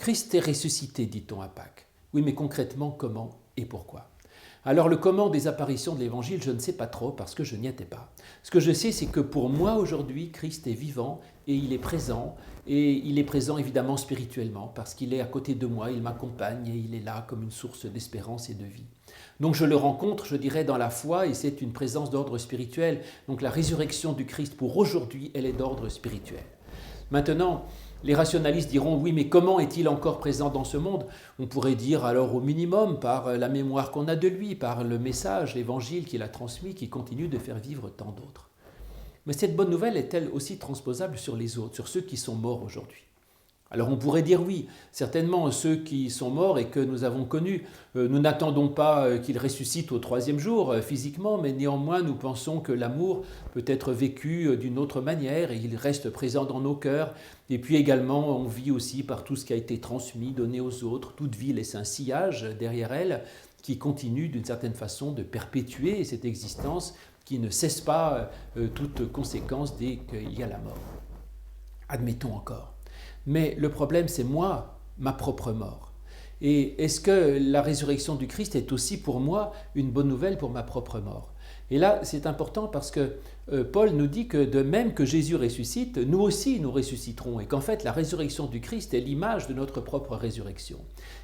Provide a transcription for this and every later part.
Christ est ressuscité, dit-on à Pâques. Oui, mais concrètement, comment et pourquoi? Alors le comment des apparitions de l'Évangile, je ne sais pas trop parce que je n'y étais pas. Ce que je sais, c'est que pour moi aujourd'hui, Christ est vivant et il est présent évidemment spirituellement parce qu'il est à côté de moi, il m'accompagne et il est là comme une source d'espérance et de vie. Donc je le rencontre, je dirais, dans la foi et c'est une présence d'ordre spirituel. Donc la résurrection du Christ pour aujourd'hui, elle est d'ordre spirituel. Maintenant, les rationalistes diront, oui, mais comment est-il encore présent dans ce monde? On pourrait dire alors au minimum par la mémoire qu'on a de lui, par le message, l'évangile qu'il a transmis, qui continue de faire vivre tant d'autres. Mais cette bonne nouvelle est-elle aussi transposable sur les autres, sur ceux qui sont morts aujourd'hui? Alors on pourrait dire oui, certainement ceux qui sont morts et que nous avons connus, nous n'attendons pas qu'ils ressuscitent au troisième jour physiquement, mais néanmoins nous pensons que l'amour peut être vécu d'une autre manière et il reste présent dans nos cœurs. Et puis également on vit aussi par tout ce qui a été transmis, donné aux autres. Toute vie laisse un sillage derrière elle qui continue d'une certaine façon de perpétuer cette existence qui ne cesse pas toute conséquence dès qu'il y a la mort. Admettons encore. Mais le problème, c'est moi, ma propre mort. Et est-ce que la résurrection du Christ est aussi pour moi une bonne nouvelle pour ma propre mort? Et là, c'est important parce que Paul nous dit que de même que Jésus ressuscite, nous aussi nous ressusciterons et qu'en fait la résurrection du Christ est l'image de notre propre résurrection.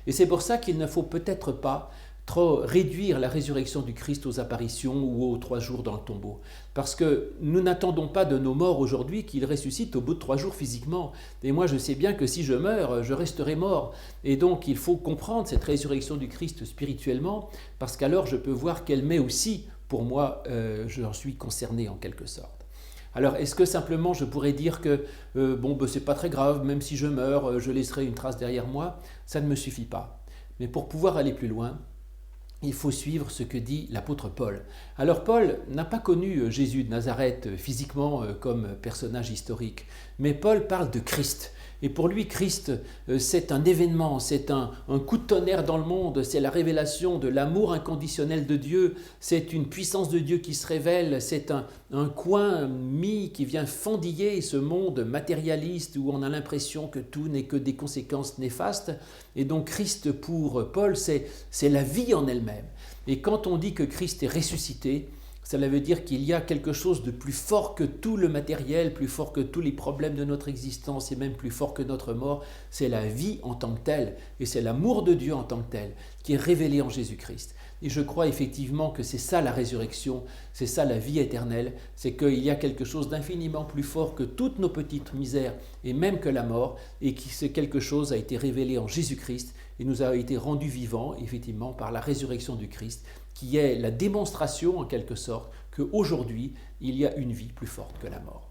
Et c'est pour ça qu'il ne faut peut-être pas trop réduire la résurrection du Christ aux apparitions ou aux 3 jours dans le tombeau. Parce que nous n'attendons pas de nos morts aujourd'hui qu'ils ressuscitent au bout de 3 jours physiquement. Et moi je sais bien que si je meurs, je resterai mort. Et donc il faut comprendre cette résurrection du Christ spirituellement, parce qu'alors je peux voir qu'elle met aussi, pour moi, j'en suis concerné en quelque sorte. Alors, est-ce que simplement je pourrais dire que c'est pas très grave, même si je meurs, je laisserai une trace derrière moi? Ça ne me suffit pas. Mais pour pouvoir aller plus loin, il faut suivre ce que dit l'apôtre Paul. Alors Paul n'a pas connu Jésus de Nazareth physiquement comme personnage historique, mais Paul parle de Christ. Et pour lui, Christ, c'est un événement, c'est un coup de tonnerre dans le monde, c'est la révélation de l'amour inconditionnel de Dieu, c'est une puissance de Dieu qui se révèle, c'est un coin mis qui vient fendiller ce monde matérialiste où on a l'impression que tout n'est que des conséquences néfastes. Et donc Christ, pour Paul, c'est la vie en elle-même. Et quand on dit que Christ est ressuscité, cela veut dire qu'il y a quelque chose de plus fort que tout le matériel, plus fort que tous les problèmes de notre existence et même plus fort que notre mort. C'est la vie en tant que telle et c'est l'amour de Dieu en tant que tel qui est révélé en Jésus-Christ. Et je crois effectivement que c'est ça la résurrection, c'est ça la vie éternelle, c'est qu'il y a quelque chose d'infiniment plus fort que toutes nos petites misères et même que la mort, et que ce quelque chose a été révélé en Jésus-Christ et nous a été rendu vivants effectivement par la résurrection du Christ, qui est la démonstration en quelque sorte qu'aujourd'hui il y a une vie plus forte que la mort.